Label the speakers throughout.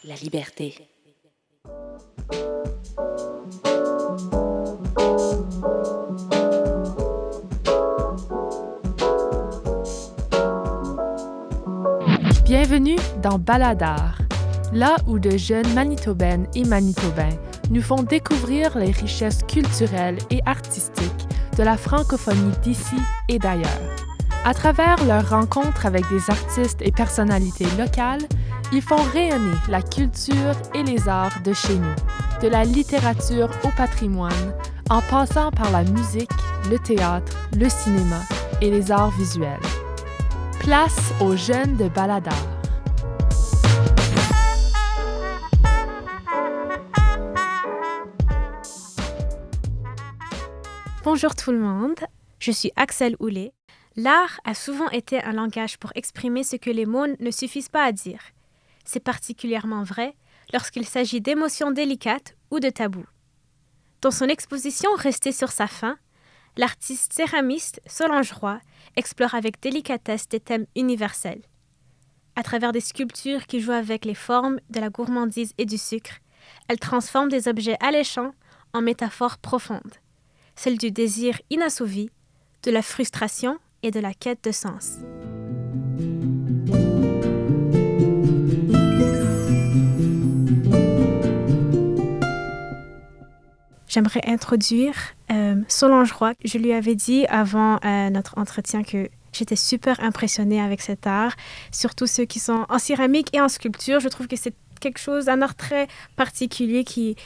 Speaker 1: la liberté.
Speaker 2: Bienvenue dans Baladar, là où de jeunes Manitobaines et Manitobains nous font découvrir les richesses culturelles et artistiques de la francophonie d'ici et d'ailleurs. À travers leurs rencontres avec des artistes et personnalités locales, ils font rayonner la culture et les arts de chez nous, de la littérature au patrimoine, en passant par la musique, le théâtre, le cinéma et les arts visuels. Place aux jeunes de Baladar.
Speaker 3: Bonjour tout le monde, je suis Axel Houlet. L'art a souvent été un langage pour exprimer ce que les mots ne suffisent pas à dire. C'est particulièrement vrai lorsqu'il s'agit d'émotions délicates ou de tabous. Dans son exposition Rester sur sa faim, l'artiste céramiste Solange Roy explore avec délicatesse des thèmes universels. À travers des sculptures qui jouent avec les formes de la gourmandise et du sucre, elle transforme des objets alléchants en métaphores profondes, celles du désir inassouvi, de la frustration et de la quête de sens. J'aimerais introduire Solange Roy. Je lui avais dit avant notre entretien que j'étais super impressionnée avec cet art, surtout ceux qui sont en céramique et en sculpture. Je trouve que c'est quelque chose, un art très particulier qui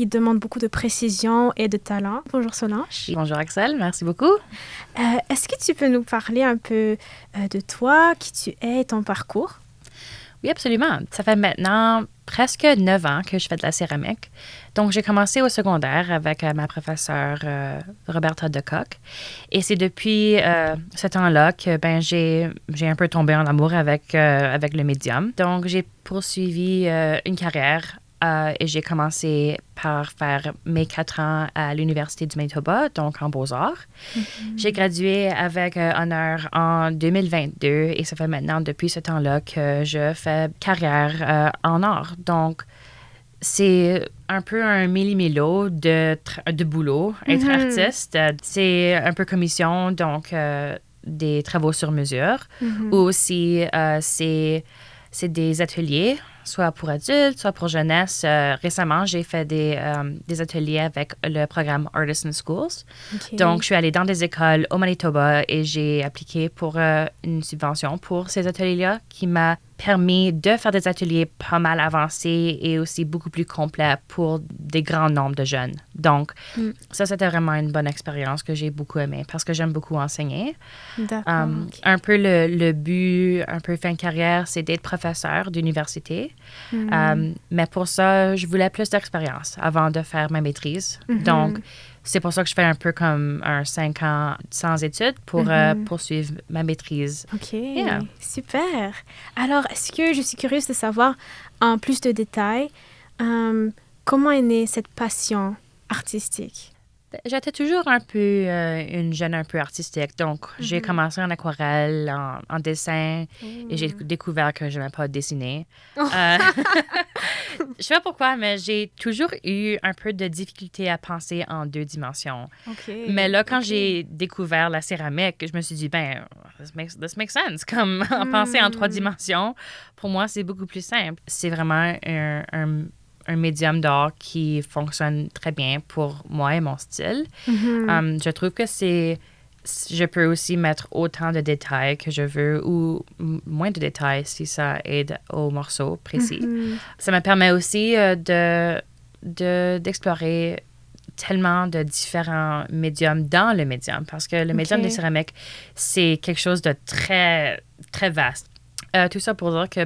Speaker 3: demande beaucoup de précision et de talent. Bonjour Solange.
Speaker 1: Bonjour Axel, merci beaucoup.
Speaker 3: Est-ce que tu peux nous parler un peu de toi, qui tu es et ton parcours?
Speaker 1: Oui, absolument. Ça fait maintenant presque 9 ans que je fais de la céramique. Donc, j'ai commencé au secondaire avec ma professeure Roberta Decock. Et c'est depuis ce temps-là que j'ai un peu tombé en amour avec le médium. Donc, j'ai poursuivi une carrière et j'ai commencé par faire mes 4 ans à l'Université du Manitoba, donc en Beaux-Arts. Mm-hmm. J'ai gradué avec honneur en 2022 et ça fait maintenant depuis ce temps-là que je fais carrière en art. Donc, c'est un peu un millimélo de boulot, être artiste. C'est un peu commission, donc des travaux sur mesure. Ou aussi, c'est des ateliers, soit pour adultes, soit pour jeunesse. Récemment, j'ai fait des ateliers avec le programme Artists in Schools. Okay. Donc, je suis allée dans des écoles au Manitoba et j'ai appliqué pour une subvention pour ces ateliers-là qui m'a permis de faire des ateliers pas mal avancés et aussi beaucoup plus complets pour des grands nombres de jeunes. Donc, ça, c'était vraiment une bonne expérience que j'ai beaucoup aimée parce que j'aime beaucoup enseigner.
Speaker 3: D'accord. Okay.
Speaker 1: Un peu le but, un peu fin de carrière, c'est d'être professeur d'université. Mais pour ça, je voulais plus d'expérience avant de faire ma maîtrise. Donc, c'est pour ça que je fais un peu comme un 5 ans sans études pour poursuivre ma maîtrise.
Speaker 3: OK, yeah. Super. Alors, est-ce que je suis curieuse de savoir, en plus de détails, comment est née cette passion artistique?
Speaker 1: J'étais toujours un peu une jeune un peu artistique. Donc, j'ai commencé en aquarelle, en dessin, et j'ai découvert que je n'aimais pas dessiner. Je sais pas pourquoi, mais j'ai toujours eu un peu de difficulté à penser en 2 dimensions.
Speaker 3: Okay.
Speaker 1: Mais là, quand j'ai découvert la céramique, je me suis dit, this makes sense. Comme penser en 3 dimensions, pour moi, c'est beaucoup plus simple. C'est vraiment un médium d'art qui fonctionne très bien pour moi et mon style. Je trouve que je peux aussi mettre autant de détails que je veux ou moins de détails si ça aide au morceau précis. Ça me permet aussi d'explorer tellement de différents médiums dans le médium parce que le médium de céramique, c'est quelque chose de très, très vaste. Tout ça pour dire que,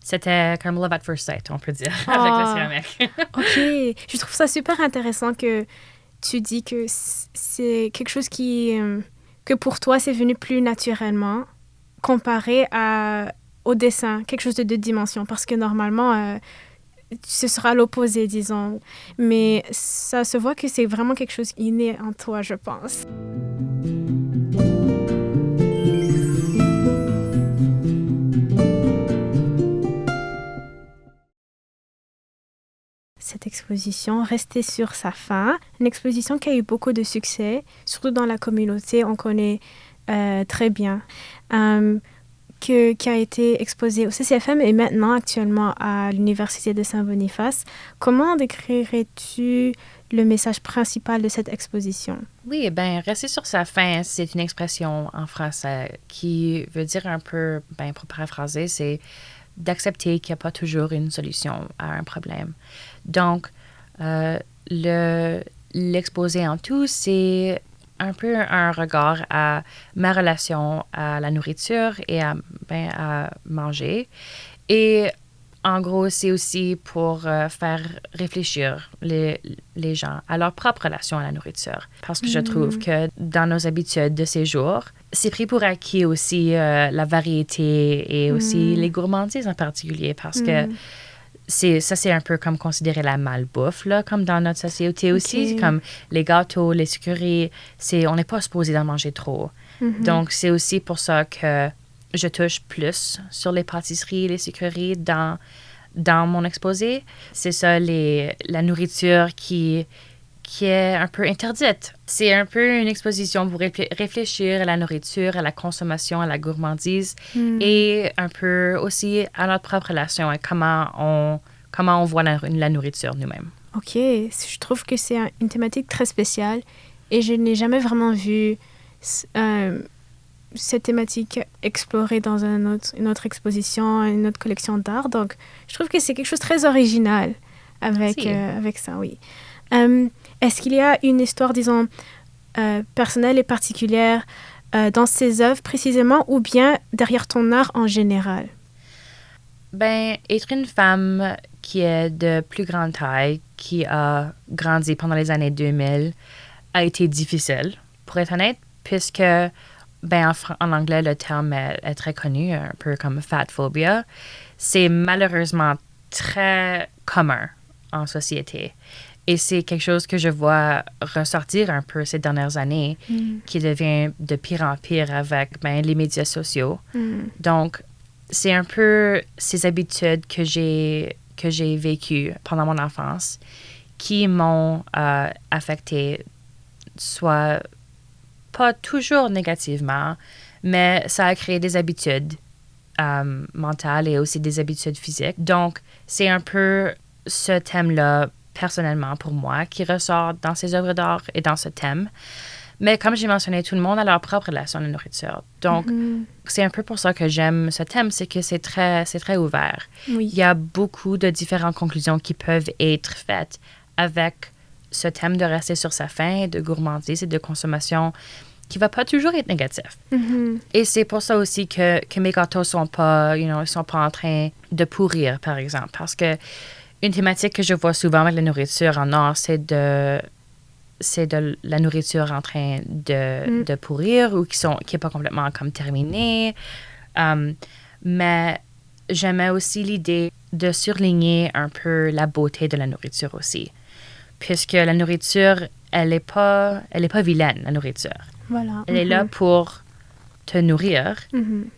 Speaker 1: c'était comme love at first sight, on peut dire, avec la céramique.
Speaker 3: OK. Je trouve ça super intéressant que tu dis que c'est quelque chose que pour toi, c'est venu plus naturellement comparé au dessin, quelque chose de 2 dimensions. Parce que normalement, ce sera l'opposé, disons. Mais ça se voit que c'est vraiment quelque chose inné en toi, je pense. cette exposition, Rester sur sa faim, une exposition qui a eu beaucoup de succès, surtout dans la communauté, on connaît très bien, qui a été exposée au CCFM et maintenant actuellement à l'Université de Saint-Boniface. Comment décrirais-tu le message principal de cette exposition?
Speaker 1: Oui, bien, rester sur sa faim, c'est une expression en français qui veut dire un peu, bien, pour paraphraser, c'est d'accepter qu'il n'y a pas toujours une solution à un problème. Donc, l'exposé en tout, c'est un peu un regard à ma relation à la nourriture et à manger. Et en gros, c'est aussi pour faire réfléchir les gens à leur propre relation à la nourriture. Parce que je trouve que dans nos habitudes de ces jours, c'est pris pour acquis aussi la variété et aussi les gourmandises en particulier. Parce que c'est un peu comme considérer la malbouffe, là, comme dans notre société aussi. Comme les gâteaux, les sucreries, on n'est pas supposé d'en manger trop. Donc, c'est aussi pour ça que je touche plus sur les pâtisseries, les sucreries dans mon exposé. C'est ça, la nourriture qui est un peu interdite. C'est un peu une exposition pour réfléchir à la nourriture, à la consommation, à la gourmandise et un peu aussi à notre propre relation et comment on voit la nourriture nous-mêmes.
Speaker 3: OK. Je trouve que c'est une thématique très spéciale et je n'ai jamais vraiment vu cette thématique explorée dans une autre exposition, une autre collection d'art. Donc, je trouve que c'est quelque chose de très original avec ça, oui. Est-ce qu'il y a une histoire, disons, personnelle et particulière dans ces œuvres précisément ou bien derrière ton art en général?
Speaker 1: Ben, être une femme qui est de plus grande taille, qui a grandi pendant les années 2000, a été difficile, pour être honnête, puisque, ben, en anglais, le terme est très connu, un peu comme fat phobia. C'est malheureusement très commun en société. Et c'est quelque chose que je vois ressortir un peu ces dernières années, qui devient de pire en pire avec les médias sociaux. Donc, c'est un peu ces habitudes que j'ai vécues pendant mon enfance qui m'ont affectée, soit pas toujours négativement, mais ça a créé des habitudes mentales et aussi des habitudes physiques. Donc, c'est un peu ce thème-là, personnellement, pour moi, qui ressort dans ces œuvres d'art et dans ce thème. Mais comme j'ai mentionné, tout le monde a leur propre relation à la nourriture. Donc, c'est un peu pour ça que j'aime ce thème, c'est que c'est très ouvert.
Speaker 3: Oui.
Speaker 1: Il y a beaucoup de différentes conclusions qui peuvent être faites avec ce thème de rester sur sa faim, de gourmandise et de consommation qui va pas toujours être négatif. Et c'est pour ça aussi que mes gâteaux sont pas, ils sont pas en train de pourrir, par exemple. Parce que une thématique que je vois souvent avec la nourriture en art, c'est de la nourriture en train de pourrir ou qui est pas complètement comme terminée. Mais j'aimais aussi l'idée de surligner un peu la beauté de la nourriture aussi. Puisque la nourriture, elle est pas vilaine, la nourriture.
Speaker 3: Voilà.
Speaker 1: Elle est là pour te nourrir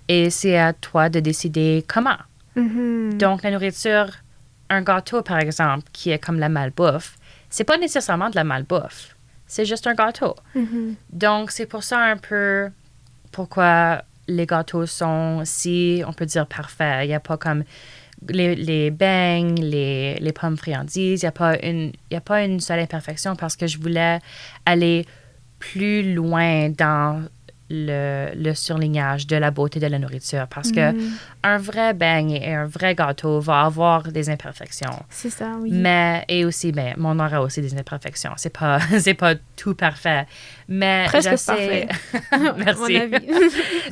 Speaker 1: et c'est à toi de décider comment. Donc, la nourriture, un gâteau, par exemple, qui est comme la malbouffe, c'est pas nécessairement de la malbouffe. C'est juste un gâteau. Donc, c'est pour ça un peu pourquoi les gâteaux sont si, on peut dire, parfaits. Il n'y a pas comme les beignes, les pommes friandises. Il n'y a pas une seule imperfection parce que je voulais aller plus loin dans le surlignage de la beauté de la nourriture parce que un vrai beigne et un vrai gâteau va avoir des imperfections.
Speaker 3: C'est ça, oui.
Speaker 1: Mais, et aussi, mon art a aussi des imperfections. C'est pas tout parfait. Mais
Speaker 3: presque
Speaker 1: j'essaie...
Speaker 3: parfait.
Speaker 1: Merci.
Speaker 3: À mon avis.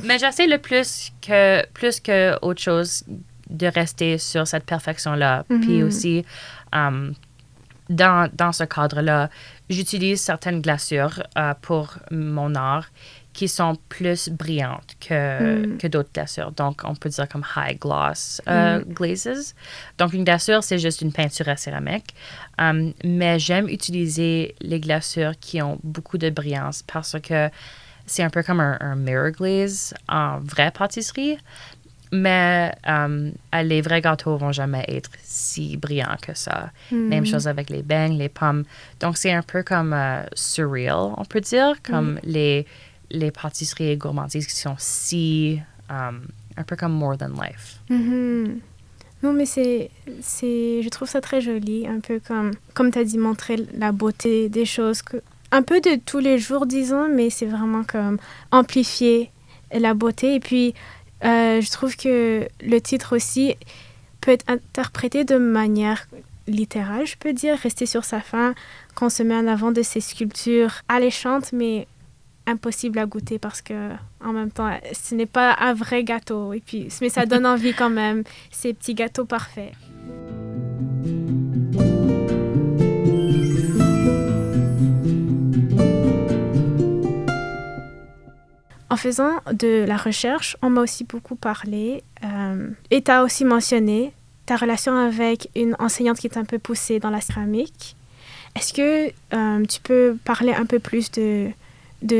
Speaker 1: Mais j'essaie le plus que autre chose de rester sur cette perfection-là. Puis aussi, dans ce cadre-là, j'utilise certaines glaçures pour mon art qui sont plus brillantes que d'autres glaçures. Donc, on peut dire comme high gloss glazes. Donc, une glaçure, c'est juste une peinture à céramique. Mais j'aime utiliser les glaçures qui ont beaucoup de brillance parce que c'est un peu comme un mirror glaze en vraie pâtisserie. Mais les vrais gâteaux vont jamais être si brillants que ça. Même chose avec les beignes, les pommes. Donc, c'est un peu comme surreal, on peut dire, comme les pâtisseries et gourmandises qui sont si... un peu comme more than life.
Speaker 3: Non, mais je trouve ça très joli, un peu comme tu as dit, montrer la beauté des choses, un peu de tous les jours, disons, mais c'est vraiment comme amplifier la beauté. Et puis, je trouve que le titre aussi peut être interprété de manière littérale, je peux dire, rester sur sa faim, qu'on se met en avant de ces sculptures alléchantes, mais impossible à goûter parce que en même temps, ce n'est pas un vrai gâteau. Et puis, mais ça donne envie quand même, ces petits gâteaux parfaits. En faisant de la recherche, on m'a aussi beaucoup parlé et tu as aussi mentionné ta relation avec une enseignante qui est un peu poussée dans la céramique. Est-ce que tu peux parler un peu plus de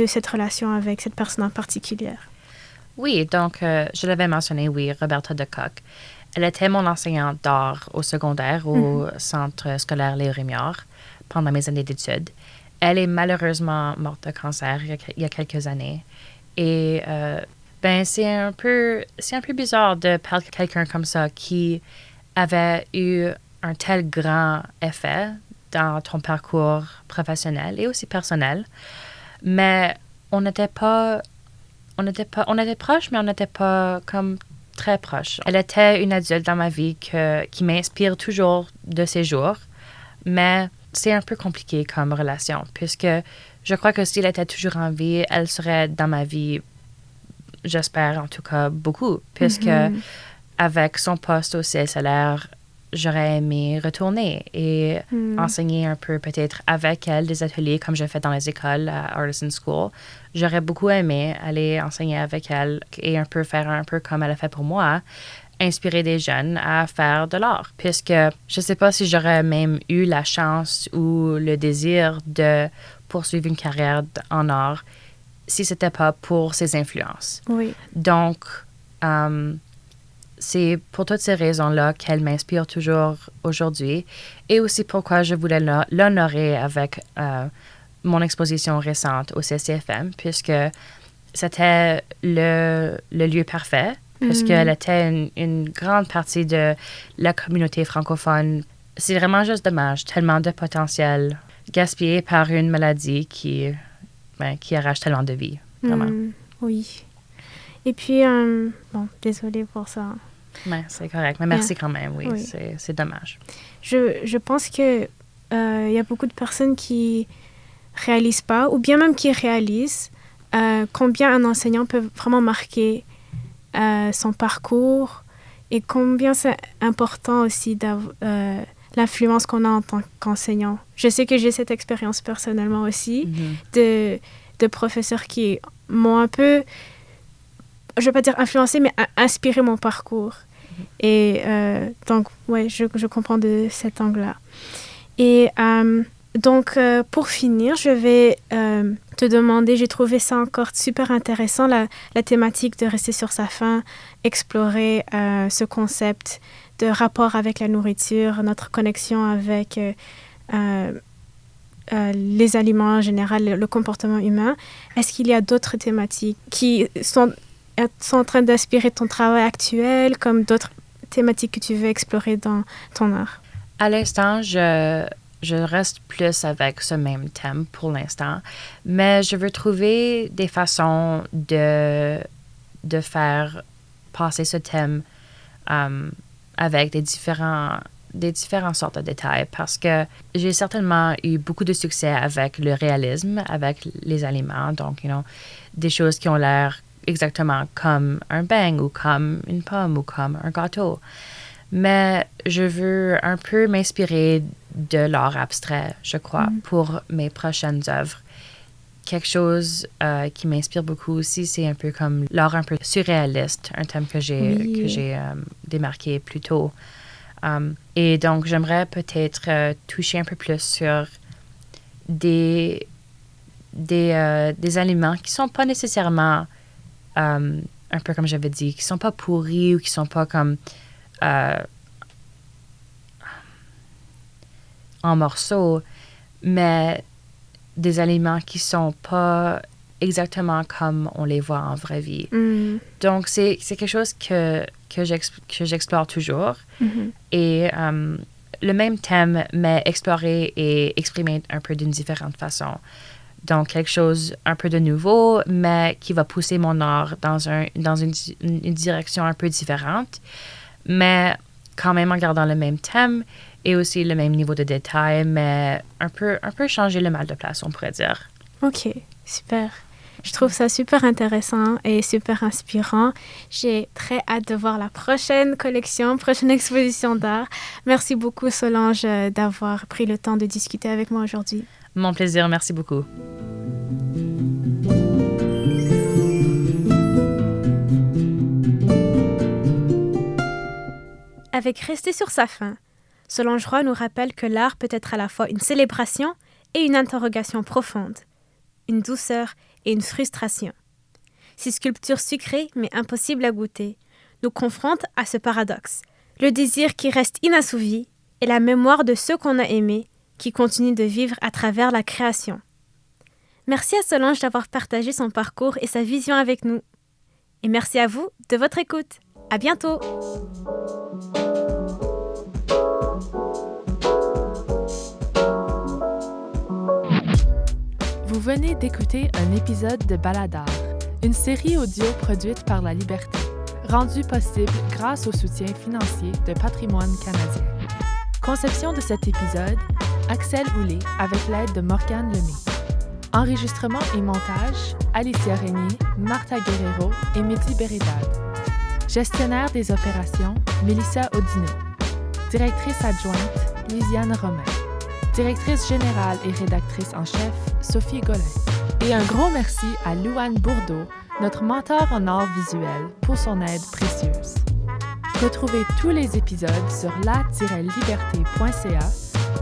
Speaker 3: cette relation avec cette personne en particulier?
Speaker 1: Oui, donc je l'avais mentionné, oui, Roberta de Kock. Elle était mon enseignante d'art au secondaire au centre scolaire Léo Rémillard pendant mes années d'études. Elle est malheureusement morte de cancer il y a quelques années. Et c'est un peu bizarre de perdre quelqu'un comme ça qui avait eu un tel grand effet dans ton parcours professionnel et aussi personnel. Mais on était proches, mais on n'était pas comme très proches. Elle était une adulte dans ma vie qui m'inspire toujours de ses jours, mais c'est un peu compliqué comme relation, puisque je crois que si elle était toujours en vie, elle serait dans ma vie, j'espère en tout cas beaucoup, puisque avec son poste au CSLR, j'aurais aimé retourner et enseigner un peu peut-être avec elle des ateliers comme j'ai fait dans les écoles à Artisan School. J'aurais beaucoup aimé aller enseigner avec elle et un peu faire un peu comme elle a fait pour moi, inspirer des jeunes à faire de l'art, puisque je ne sais pas si j'aurais même eu la chance ou le désir de poursuivre une carrière en art si ce n'était pas pour ses influences.
Speaker 3: Oui.
Speaker 1: Donc, c'est pour toutes ces raisons-là qu'elle m'inspire toujours aujourd'hui et aussi pourquoi je voulais l'honorer avec mon exposition récente au CCFM, puisque c'était le lieu parfait, puisqu'elle était une grande partie de la communauté francophone. C'est vraiment juste dommage, tellement de potentiel gaspillé par une maladie qui arrache tellement de vie, vraiment.
Speaker 3: Oui. Et puis, désolée pour ça.
Speaker 1: Ouais, c'est correct, mais merci quand même, oui. C'est dommage.
Speaker 3: Je pense que y a beaucoup de personnes qui réalisent pas, ou bien même qui réalisent combien un enseignant peut vraiment marquer son parcours et combien c'est important aussi l'influence qu'on a en tant qu'enseignant. Je sais que j'ai cette expérience personnellement aussi de professeurs qui m'ont un peu, je ne vais pas dire influencé, mais inspiré mon parcours. Et donc, ouais, je comprends de cet angle-là. Et donc, pour finir, je vais te demander, j'ai trouvé ça encore super intéressant, la thématique de rester sur sa faim, explorer ce concept de rapport avec la nourriture, notre connexion avec les aliments en général, le comportement humain. Est-ce qu'il y a d'autres thématiques qui sont en train d'inspirer ton travail actuel, comme d'autres thématiques que tu veux explorer dans ton art?
Speaker 1: À l'instant, je reste plus avec ce même thème pour l'instant, mais je veux trouver des façons de faire passer ce thème avec des différentes sortes de détails, parce que j'ai certainement eu beaucoup de succès avec le réalisme, avec les aliments, donc, des choses qui ont l'air exactement comme un beigne ou comme une pomme ou comme un gâteau. Mais je veux un peu m'inspirer de l'art abstrait, je crois, pour mes prochaines œuvres. Quelque chose qui m'inspire beaucoup aussi, c'est un peu comme l'art un peu surréaliste, un thème que j'ai démarqué plus tôt. Et donc, j'aimerais peut-être toucher un peu plus sur des aliments qui ne sont pas nécessairement un peu comme j'avais dit, qui sont pas pourris ou qui sont pas comme en morceaux, mais des aliments qui sont pas exactement comme on les voit en vraie vie. Donc, c'est quelque chose que j'explore toujours. Et le même thème, mais exploré et exprimé un peu d'une différente façon. Donc, quelque chose un peu de nouveau, mais qui va pousser mon art dans une direction un peu différente, mais quand même en gardant le même thème et aussi le même niveau de détail, mais un peu changer le mal de place, on pourrait dire.
Speaker 3: OK, super. Je trouve ça super intéressant et super inspirant. J'ai très hâte de voir la prochaine collection, prochaine exposition d'art. Merci beaucoup, Solange, d'avoir pris le temps de discuter avec moi aujourd'hui.
Speaker 1: Mon plaisir, merci beaucoup.
Speaker 3: Avec Rester sur sa faim, Solange Roy nous rappelle que l'art peut être à la fois une célébration et une interrogation profonde, une douceur et une frustration. Ces sculptures sucrées mais impossibles à goûter nous confrontent à ce paradoxe, le désir qui reste inassouvi et la mémoire de ceux qu'on a aimés qui continuent de vivre à travers la création. Merci à Solange d'avoir partagé son parcours et sa vision avec nous. Et merci à vous de votre écoute. À bientôt!
Speaker 2: Vous venez d'écouter un épisode de Baladar, une série audio produite par La Liberté, rendue possible grâce au soutien financier de Patrimoine canadien. Conception de cet épisode, Axel Houlé avec l'aide de Morgane Lemay. Enregistrement et montage, Alicia Régnier, Martha Guerrero et Mehdi Bérédad. Gestionnaire des opérations, Mélissa Odino. Directrice adjointe, Lisiane Romain. Directrice générale et rédactrice en chef, Sophie Golin. Et un gros merci à Louane Bourdeau, notre mentor en art visuel, pour son aide précieuse. Retrouvez tous les épisodes sur la-liberté.ca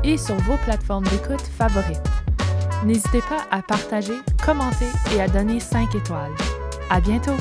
Speaker 2: et sur vos plateformes d'écoute favorites. N'hésitez pas à partager, commenter et à donner 5 étoiles. À bientôt!